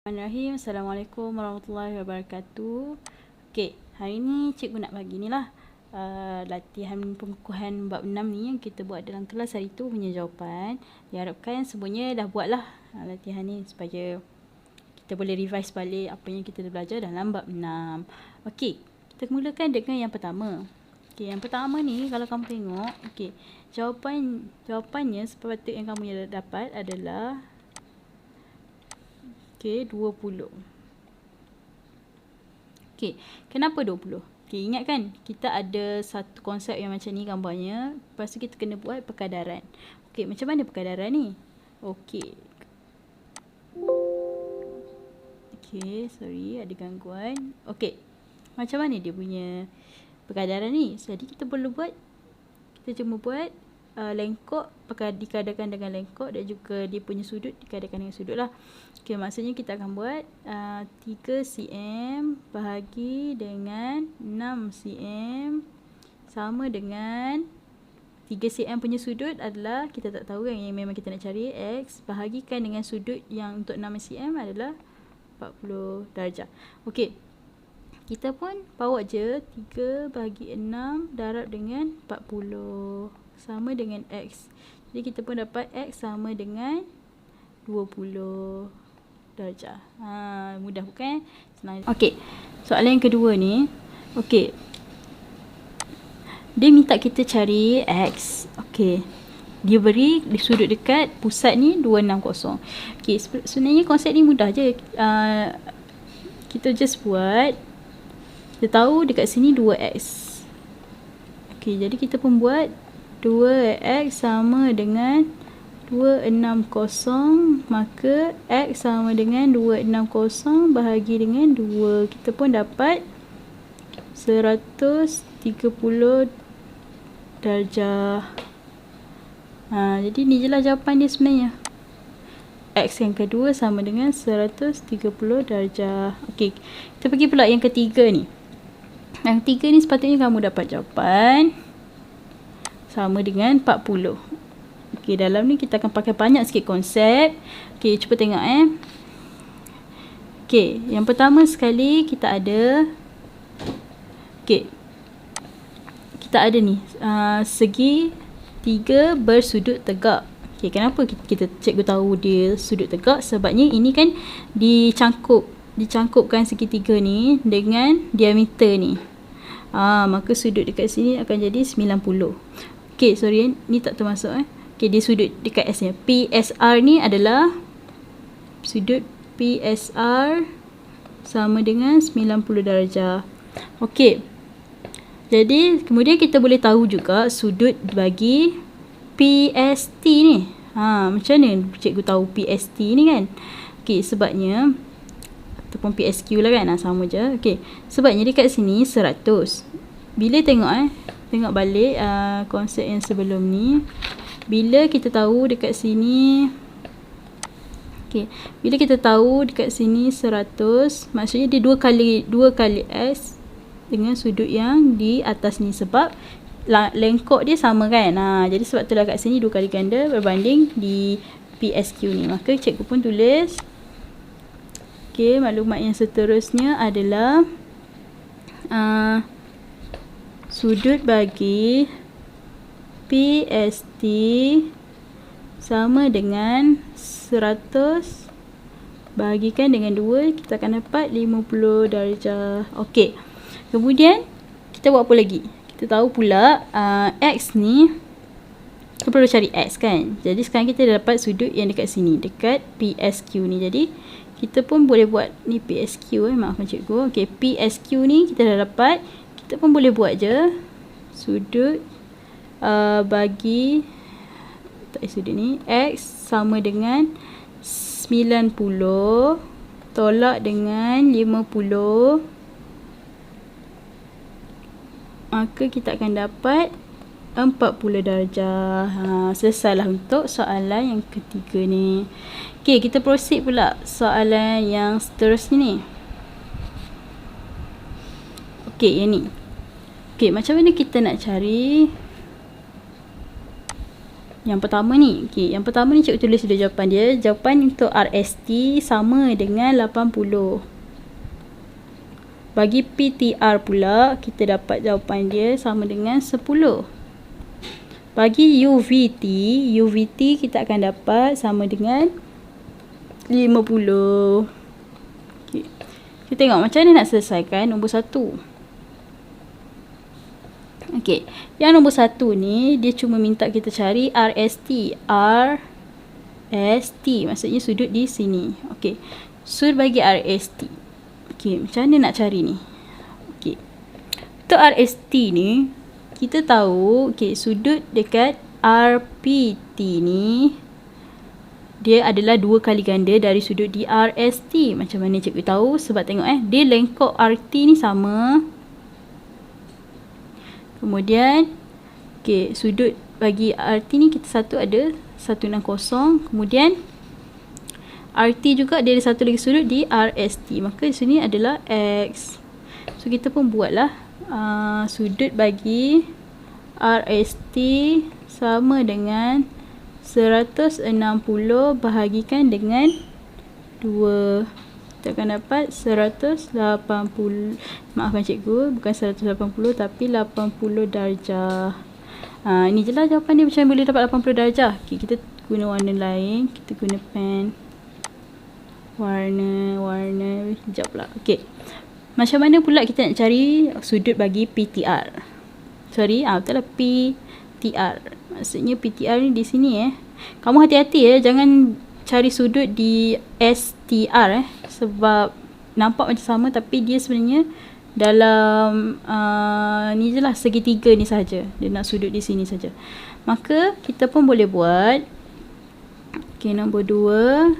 Bismillahirrahmanirrahim. Assalamualaikum warahmatullahi wabarakatuh. Okey, hari ni cikgu nak bagi ni lah latihan pengukuhan bab 6 ni yang kita buat dalam kelas hari tu punya jawapan. Diharapkan semuanya dah buat lah latihan ni supaya kita boleh revise balik apa yang kita dah belajar dalam bab 6. Okey, kita mulakan dengan yang pertama. Okey, yang pertama ni kalau kamu tengok, okey, jawapannya sepatutnya yang kamu dapat adalah okey, 20. Okey, kenapa 20? Okey, ingat kan kita ada satu konsep yang macam ni gambarnya. Lepas tu kita kena buat perkadaran. Okey, macam mana perkadaran ni? Okey. Okey, sorry ada gangguan. Okey. Macam mana dia punya perkadaran ni? Jadi kita cuma buat lengkok dikadakan dengan lengkok dan juga dia punya sudut dikadakan dengan sudut lah. Okey, maksudnya kita akan buat 3 cm bahagi dengan 6 cm sama dengan 3 cm punya sudut adalah kita tak tahu kan, yang memang kita nak cari x bahagikan dengan sudut yang untuk 6 cm adalah 40 darjah. Okey, kita pun bawa je 3 bahagi 6 darab dengan 40 sama dengan x. Jadi kita pun dapat x sama dengan 20 darjah. Mudah bukan? Senang. Okey, soalan yang kedua ni. Okey, dia minta kita cari x. Okey, dia beri di sudut dekat pusat ni 260. Okey, sebenarnya konsep ni mudah je. Kita just buat. Kita tahu dekat sini 2x. Okey, jadi kita pun buat 2x sama dengan 260, maka x sama dengan 260 bahagi dengan 2. Kita pun dapat 130 darjah. Jadi ni je lah jawapan dia sebenarnya. X yang kedua sama dengan 130 darjah. Okey, kita pergi pula yang ketiga ni. Yang ketiga ni sepatutnya kamu dapat jawapan sama dengan 40. Okey, dalam ni kita akan pakai banyak sikit konsep. Okey, cuba tengok Okey, yang pertama sekali kita ada kita ada ni segi 3 bersudut tegak. Okey, kenapa kita cikgu tahu dia sudut tegak? Sebabnya ini kan dicangkupkan segitiga ni dengan diameter ni. Maka sudut dekat sini akan jadi 90. Okey, sorry, ni tak termasuk Okey, dia sudut dekat S nya. PSR ni adalah sudut PSR sama dengan 90 darjah. Okey. Jadi, kemudian kita boleh tahu juga sudut bagi PST ni. Macam mana cikgu tahu PST ni kan? Okey, sebabnya ataupun PSQ lah kan, sama je. Okey, sebabnya dekat sini 100. Bila tengok balik konsep yang sebelum ni, bila kita tahu dekat sini bila kita tahu dekat sini 100, maksudnya dia 2 kali S dengan sudut yang di atas ni, sebab lengkok dia sama kan. Jadi sebab tu lah kat sini 2 kali ganda berbanding di PSQ ni. Maka cikgu pun tulis. Okey, maklumat yang seterusnya adalah sudut bagi PST sama dengan 100 bahagikan dengan 2, kita akan dapat 50 darjah. Okey, kemudian kita buat apa lagi? Kita tahu pula X ni, kita perlu cari X kan. Jadi sekarang kita dah dapat sudut yang dekat sini, dekat PSQ ni. Jadi kita pun boleh buat ni PSQ maafkan cikgu. Okey, PSQ ni kita dah dapat. Kita pun boleh buat je sudut bagi sudut ni X sama dengan 90 tolak dengan 50, maka kita akan dapat 40 darjah. Selesailah untuk soalan yang ketiga ni. Okey, kita proceed pula soalan yang seterusnya ni. Okey, yang ni. Okey, macam mana kita nak cari Yang pertama ni. Okey, yang pertama ni cikgu tulis dulu jawapan dia. Jawapan untuk RST sama dengan 80. Bagi PTR pula, kita dapat jawapan dia sama dengan 10. Bagi UVT kita akan dapat sama dengan 50. Okay. Kita tengok macam mana nak selesaikan nombor 1. Okey, yang nombor 1 ni dia cuma minta kita cari RST. RST maksudnya sudut di sini. Okey. Sudut bagi RST. Okey, macam mana nak cari ni? Okey. Untuk RST ni kita tahu okey, sudut dekat RPT ni dia adalah 2 kali ganda dari sudut di RST. Macam mana cikgu tahu? Sebab tengok dia lengkok RT ni sama. Kemudian okey, sudut bagi RT ni kita satu ada 160. Kemudian RT juga dia ada satu lagi sudut di RST. Maka di sini adalah X. So kita pun buatlah sudut bagi RST sama dengan 160 bahagikan dengan 2. Kita akan dapat 180. Maafkan cikgu, bukan 180 tapi 80 darjah. Ini je lah jawapan dia, macam boleh dapat 80 darjah. Okay, kita guna warna lain. Kita guna pen. Warna. Sekejap pula. Okay. Macam mana pula kita nak cari sudut bagi PTR? Betul lah, PTR. Maksudnya PTR ni di sini Kamu hati-hati jangan cari sudut di STR sebab nampak macam sama tapi dia sebenarnya dalam ni je lah, segitiga ni saja. Dia nak sudut di sini saja. Maka kita pun boleh buat. Okey, nombor 2.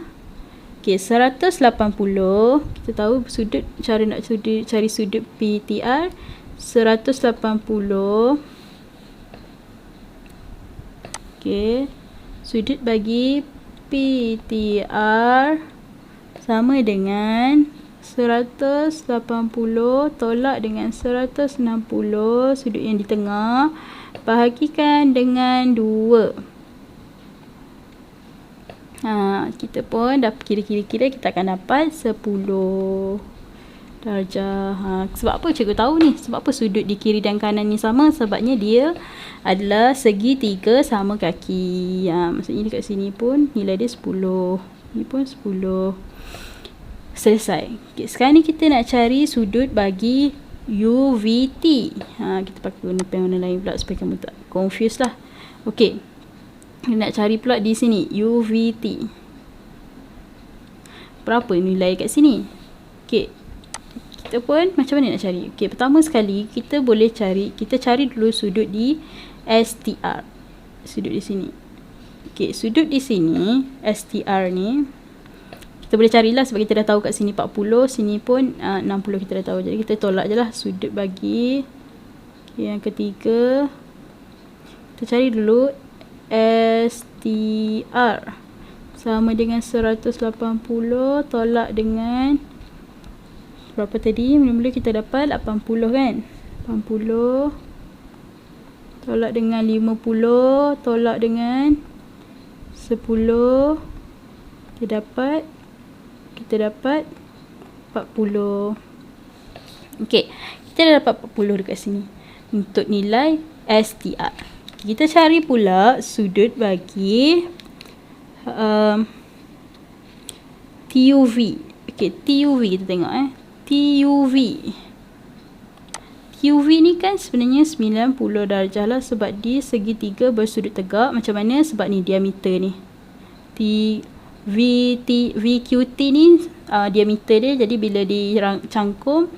Okey, 180. Kita tahu sudut, cara nak cari sudut PTR 180. Okey, sudut bagi PTR sama dengan 180 tolak dengan 160, sudut yang di tengah, bahagikan dengan 2. Kita pun dapat kira-kira kita akan dapat 10 darjah. Sebab apa cikgu tahu ni? Sebab apa sudut di kiri dan kanan ni sama? Sebabnya dia adalah segitiga sama kaki. Maksudnya dekat sini pun nilai dia 10. Ni pun 10. Selesai. Okay, sekarang ni kita nak cari sudut bagi UVT. Kita pakai guna pen warna lain pula supaya kamu tak confuse lah. Okey. Kita nak cari pula di sini UVT. Berapa nilai kat sini? Okey. Kita pun macam mana nak cari? Okey, pertama sekali kita boleh cari, kita cari dulu sudut di STR. Sudut di sini. Okey, sudut di sini STR ni kita boleh carilah sebab kita dah tahu kat sini 40, sini pun 60 kita dah tahu. Jadi kita tolak je lah sudut bagi yang ketiga. Kita cari dulu STR sama dengan 180 tolak dengan berapa tadi? Mula-mula kita dapat 80 kan? 80 tolak dengan 50 tolak dengan 10. Kita dapat 40. Okey, kita dah dapat 40 dekat sini untuk nilai STR. Kita cari pula sudut bagi TUV. Okey, TUV kita tengok TUV. TUV ni kan sebenarnya 90 darjah lah sebab dia segitiga bersudut tegak. Macam mana? Sebab ni diameter ni. VQT ni diameter dia, jadi bila dicangkum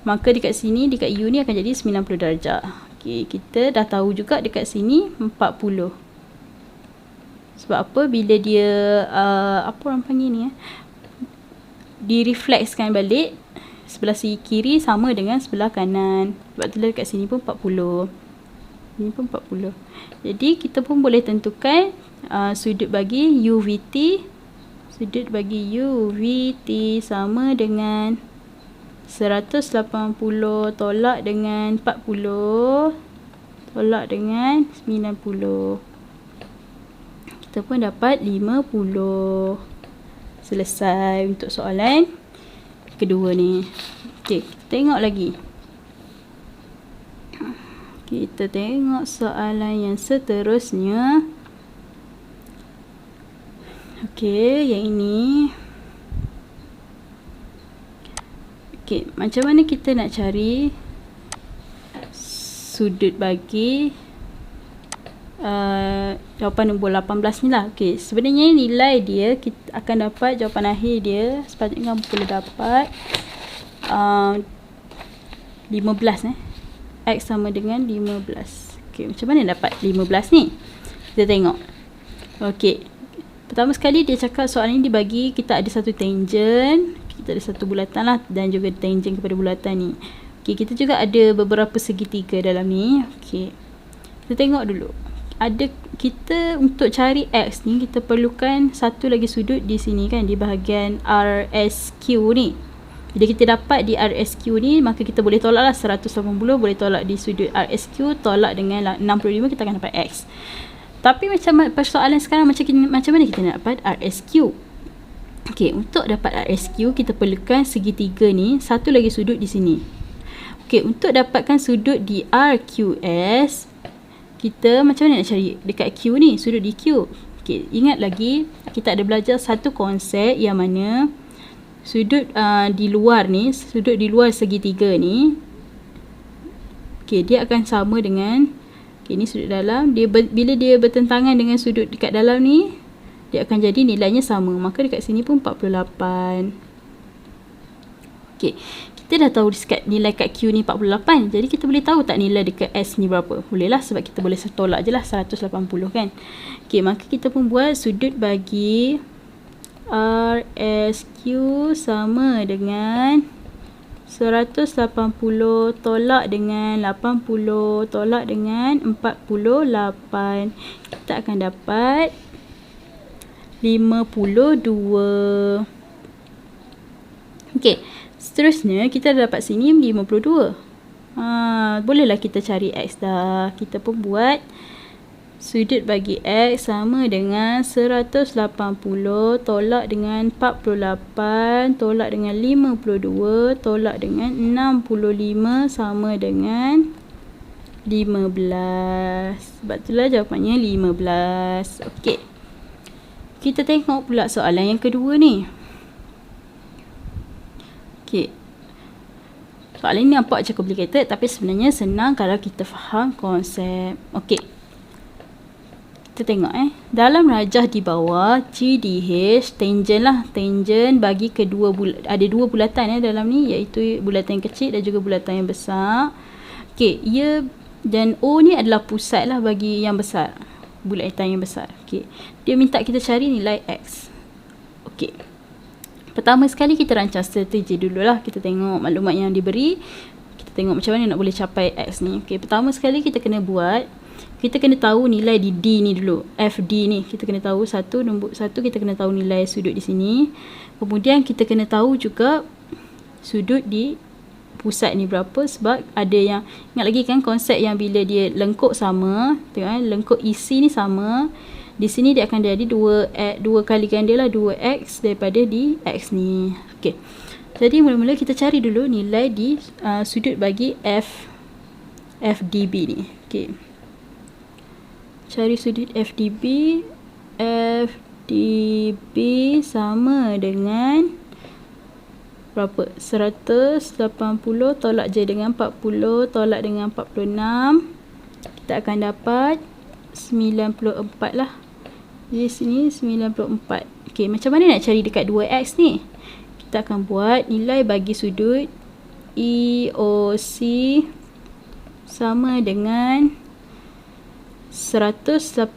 maka dekat sini, dekat U ni akan jadi 90 darjah. Okey, kita dah tahu juga dekat sini 40. Sebab apa? Bila dia apa orang panggil ni direflekskan balik, sebelah sisi kiri sama dengan sebelah kanan. Sebab tu dekat sini pun 40. Ini pun 40. Jadi kita pun boleh tentukan sudut bagi UVT. Sudut bagi UVT sama dengan 180 tolak dengan 40 tolak dengan 90. kita pun dapat 50. Selesai untuk soalan kedua ni. Okey, tengok lagi. Kita tengok soalan yang seterusnya. Okey, yang ini. Okey, macam mana kita nak cari sudut bagi jawapan nombor 18 ni lah. Okey, sebenarnya nilai dia kita akan dapat jawapan akhir dia sepatutnya boleh dapat 15 X sama dengan 15. Okey, macam mana dapat 15 ni? Kita tengok. Okey. Pertama sekali dia cakap soalan ni dibagi kita ada satu tangent, kita ada satu bulatan lah dan juga tangent kepada bulatan ni. Okey, kita juga ada beberapa segitiga dalam ni. Okey. Kita tengok dulu. Ada kita untuk cari X ni kita perlukan satu lagi sudut di sini kan, di bahagian RSQ ni. Bila kita dapat di RSQ ni, maka kita boleh tolak lah 180, boleh tolak di sudut RSQ, tolak dengan 65, kita akan dapat X. Tapi macam persoalan sekarang macam mana kita nak dapat RSQ? Okey, untuk dapat RSQ kita perlukan segitiga ni, satu lagi sudut di sini. Okey, untuk dapatkan sudut di RQS, kita macam mana nak cari dekat Q ni, sudut di Q? Okey, ingat lagi kita ada belajar satu konsep yang mana sudut di luar ni, sudut di luar segitiga ni, okey, dia akan sama dengan, okey, ni sudut dalam, dia bila dia bertentangan dengan sudut dekat dalam ni, dia akan jadi nilainya sama. Maka dekat sini pun 48. Okey, kita dah tahu nilai kat Q ni 48. Jadi kita boleh tahu tak nilai dekat S ni berapa? Boleh lah, sebab kita boleh tolak je lah 180 kan. Okey, maka kita pun buat sudut bagi RSQ sama dengan 180 tolak dengan 80 tolak dengan 48. Kita akan dapat 52. Okey, seterusnya kita dah dapat sini 52. Bolehlah kita cari X dah. Kita pun buat sudut bagi X sama dengan 180 tolak dengan 48 tolak dengan 52 tolak dengan 65 sama dengan 15. Sebab itulah jawapannya 15. Okey. Kita tengok pula soalan yang kedua ni. Okey. Soalan ni nampak macam complicated tapi sebenarnya senang kalau kita faham konsep. Okey. Kita tengok dalam rajah di bawah GDH, tangent lah, tangent bagi kedua ada dua bulatan dalam ni, iaitu bulatan yang kecil dan juga bulatan yang besar. Okey, ia dan O ni adalah pusat lah bagi yang besar, bulatan yang besar. Okey, dia minta kita cari nilai X. Okey, pertama sekali kita rancang strategi dululah. Kita tengok maklumat yang diberi, kita tengok macam mana nak boleh capai X ni. Okey, pertama sekali kita kena tahu nilai di D ni dulu. FD ni kita kena tahu nombor 1 kita kena tahu nilai sudut di sini. Kemudian kita kena tahu juga sudut di pusat ni berapa, sebab ada yang ingat lagi kan konsep yang bila dia lengkuk sama, tengok lengkuk isi ni sama. Di sini dia akan jadi dua kali ganda lah 2x daripada di X ni. Okey. Jadi mula-mula kita cari dulu nilai di sudut bagi FDB ni. Okey. Cari sudut FDB. FDB sama dengan berapa? 180 tolak je dengan 40 tolak dengan 46. Kita akan dapat 94 lah. Di sini 94. Okey, macam mana nak cari dekat 2x ni? Kita akan buat nilai bagi sudut EOC sama dengan 180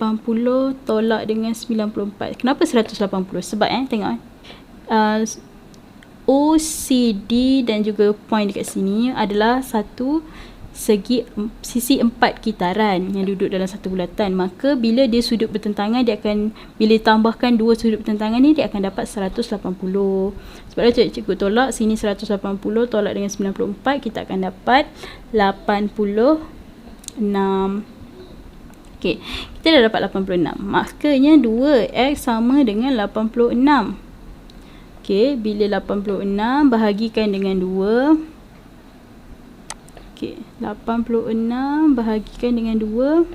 tolak dengan 94. Kenapa 180? Sebab tengok OCD dan juga point dekat sini adalah satu sisi 4 kitaran yang duduk dalam satu bulatan. Maka bila dia sudut bertentangan, dia akan, bila ditambahkan dua sudut bertentangan ni, dia akan dapat 180. Sebab itu cikgu tolak sini 180 tolak dengan 94, kita akan dapat 86. Ok, Okey, kita dah dapat 86. Maknanya 2x sama dengan 86. Okey, bila 86 bahagikan dengan 2. Okey, 86 bahagikan dengan 2.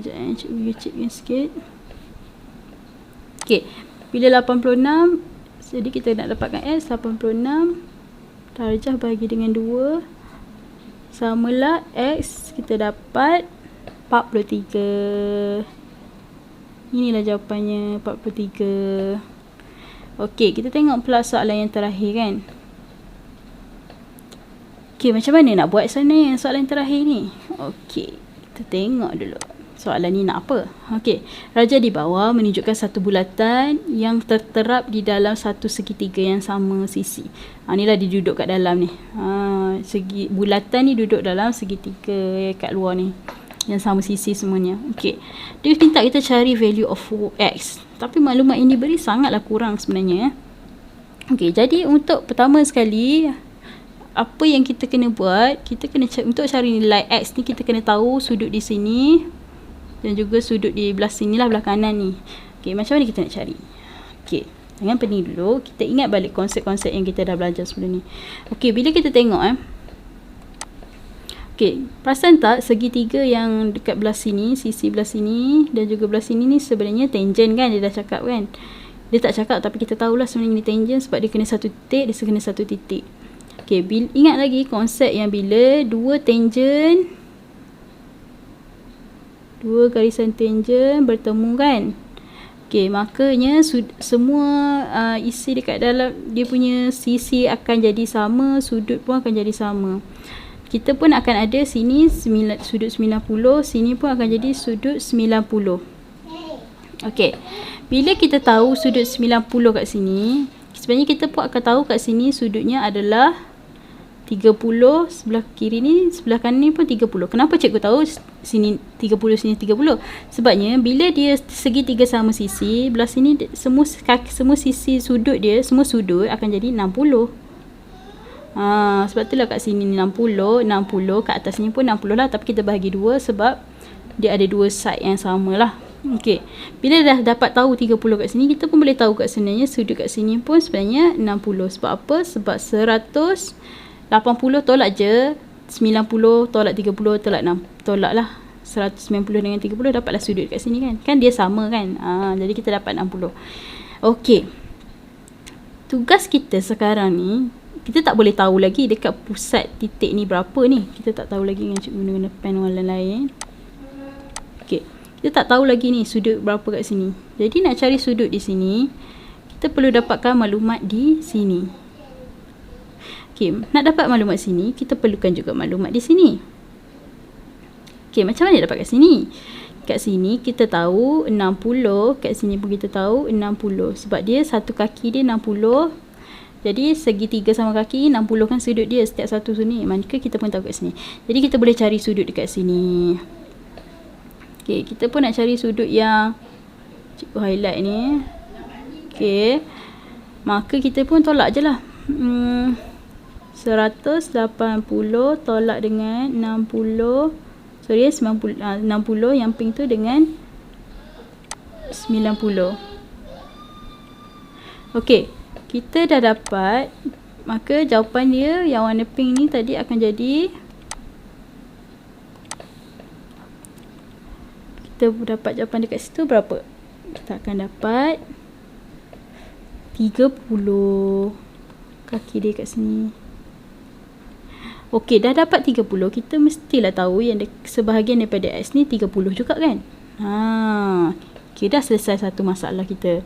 Sekejap, cikgu kecilkan sikit. Okey, bila 86, jadi kita nak dapatkan x, 86 darjah bagi dengan 2 samalah x, kita dapat 43. Inilah jawapannya, 43. Okey, kita tengok pula soalan yang terakhir kan. Okey, macam mana nak buat sebenarnya soalan yang terakhir ni? Okey, kita tengok dulu. Soalan ni nak apa? Okey, raja di bawah menunjukkan satu bulatan yang terterap di dalam satu segitiga yang sama sisi. Inilah dia duduk kat dalam ni. Bulatan ni duduk dalam segitiga kat luar ni, yang sama sisi semuanya. Okey, dia minta kita cari value of x. Tapi maklumat yang diberi sangatlah kurang sebenarnya. Okey, jadi untuk pertama sekali, apa yang kita kena buat, kita kena untuk cari nilai x ni, kita kena tahu sudut di sini dan juga sudut di belah sini lah, belah kanan ni. Okey, macam mana kita nak cari? Okey, jangan pening dulu. Kita ingat balik konsep-konsep yang kita dah belajar sebelum ni. Okey, bila kita tengok okey, perasan tak segitiga yang dekat belah sini, sisi belah sini dan juga belah sini ni sebenarnya tangent kan, dia dah cakap kan. Dia tak cakap tapi kita tahulah sebenarnya ni tangent sebab dia kena satu titik, dia kena satu titik. Okey, ingat lagi konsep yang bila dua garisan tangent bertemu kan. Okey, makanya semua isi dekat dalam dia punya sisi akan jadi sama, sudut pun akan jadi sama. Kita pun akan ada sini sudut 90, sini pun akan jadi sudut 90. Okey, bila kita tahu sudut 90 kat sini, sebenarnya kita pun akan tahu kat sini sudutnya adalah 30, sebelah kiri ni, sebelah kanan ni pun 30. Kenapa cikgu tahu sini 30, sini 30? Sebabnya bila dia segitiga sama sisi, belah sini semua sisi sudut dia, semua sudut akan jadi 60. Sebab itulah kat sini 60, kat atas ni pun 60 lah, tapi kita bahagi 2 sebab dia ada dua side yang sama lah. Okey, bila dah dapat tahu 30 kat sini, kita pun boleh tahu kat sebenarnya sudut kat sini pun sebenarnya 60. Sebab apa? Sebab 180 tolak je, 90 tolak 30 tolak lah 190 dengan 30, dapatlah sudut kat sini kan. Kan dia sama kan. Jadi kita dapat 60. Okey, tugas kita sekarang ni, kita tak boleh tahu lagi dekat pusat titik ni berapa ni. Kita tak tahu lagi dengan cikgu guna pen warna lain. Okey, kita tak tahu lagi ni sudut berapa kat sini. Jadi nak cari sudut di sini, kita perlu dapatkan maklumat di sini. Okey, nak dapat maklumat sini, kita perlukan juga maklumat di sini. Okey, macam mana dapat kat sini? Kat sini kita tahu 60, kat sini pun kita tahu 60. Sebab dia satu kaki dia 60. Jadi segitiga sama kaki 60 kan sudut dia setiap satu sini. Maka kita pun tahu kat sini. Jadi kita boleh cari sudut dekat sini. Okey, kita pun nak cari sudut yang cikgu highlight ni. Okey, maka kita pun tolak je lah. 180 tolak dengan 60. Sorry, 60 yang pink tu dengan 90. Okey, kita dah dapat. Maka jawapan dia yang warna pink ni tadi akan jadi, kita dapat jawapan dekat situ berapa? Kita akan dapat 30. Kaki dia kat sini. Okey, dah dapat 30, kita mestilah tahu yang sebahagian daripada x ni 30 juga kan. Okey, dah selesai satu masalah kita.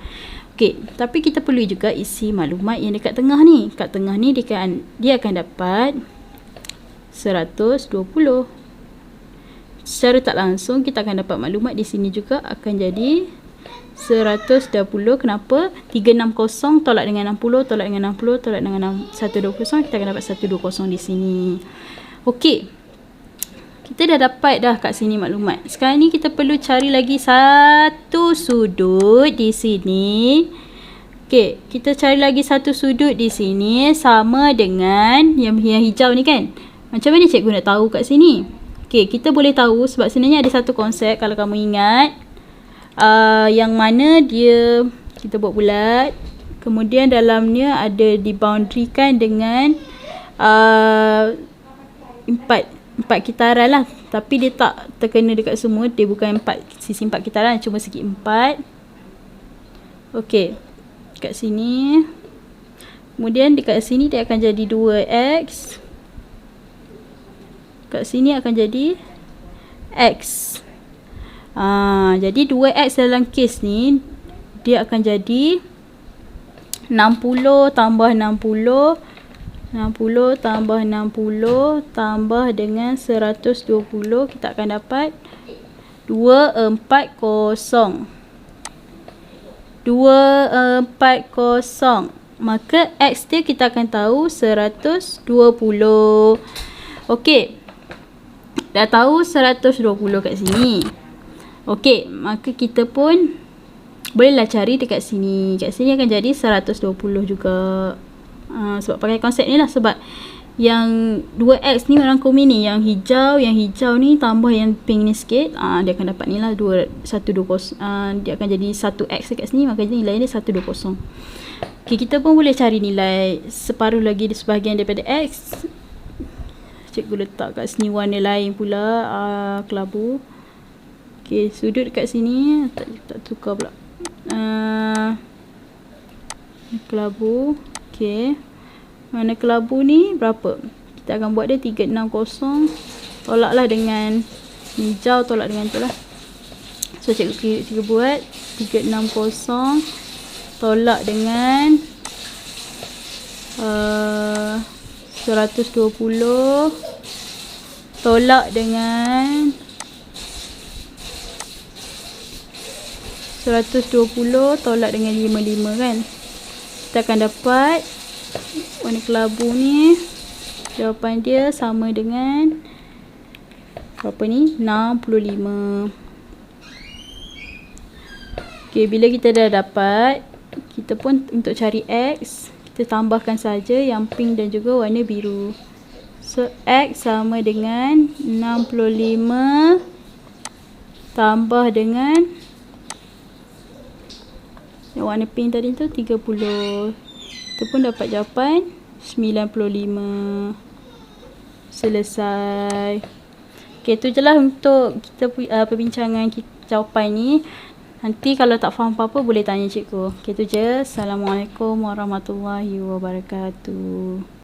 Okey, tapi kita perlu juga isi maklumat yang dekat tengah ni. Kat tengah ni dia akan dapat 120. Secara tak langsung kita akan dapat maklumat di sini juga akan jadi 120. Kenapa? 360 tolak dengan 60, tolak dengan 60, tolak dengan 120, kita akan dapat 120 di sini. Okey, kita dah dapat dah kat sini maklumat. Sekarang ni kita perlu cari lagi satu sudut di sini. Okey, kita cari lagi satu sudut di sini sama dengan yang hijau ni kan. Macam mana cikgu nak tahu kat sini? Okey, kita boleh tahu sebab sebenarnya ada satu konsep kalau kamu ingat. Yang mana dia kita buat bulat. Kemudian dalamnya ada diboundarikan dengan empat kitaran lah. Tapi dia tak terkena dekat semua. Dia bukan sisi empat kitaran, cuma segi 4. Okey. Kat sini. Kemudian dekat sini dia akan jadi 2x. Kat sini akan jadi x. Jadi 2x dalam kes ni dia akan jadi 60 tambah 60 tambah 60 tambah dengan 120. Kita akan dapat 240. Maka X dia kita akan tahu 120. Okey. Dah tahu 120 kat sini. Okey, maka kita pun bolehlah cari dekat sini. Kat sini akan jadi 120 juga. Sebab pakai konsep ni lah. Sebab yang 2x ni merangkum ni. Yang hijau ni tambah yang pink ni sikit. Dia akan dapat ni lah 120. Dia akan jadi 1x dekat sini. Maka nilai dia 120. Okay, kita pun boleh cari nilai separuh lagi di sebahagian daripada x. Cikgu letak kat sini warna lain pula. Kelabu. Okay, sudut dekat sini. Tak tukar pula. Kelabu. Okay. Mana kelabu ni berapa? Kita akan buat dia 360. Tolaklah dengan hijau, tolak dengan tu lah. So cikgu buat 360 tolak dengan 120 tolak dengan 120 tolak dengan 55 kan. Kita akan dapat warna kelabu ni. Jawapan dia sama dengan berapa ni? 65. Okey, bila kita dah dapat, kita pun untuk cari X, kita tambahkan saja yang pink dan juga warna biru. So, X sama dengan 65 tambah dengan yang warna pink tadi tu 30. Kita pun dapat jawapan 95. Selesai. Okey, tu je lah untuk kita perbincangan jawapan ni. Nanti kalau tak faham apa-apa boleh tanya cikgu. Okey, tu je. Assalamualaikum warahmatullahi wabarakatuh.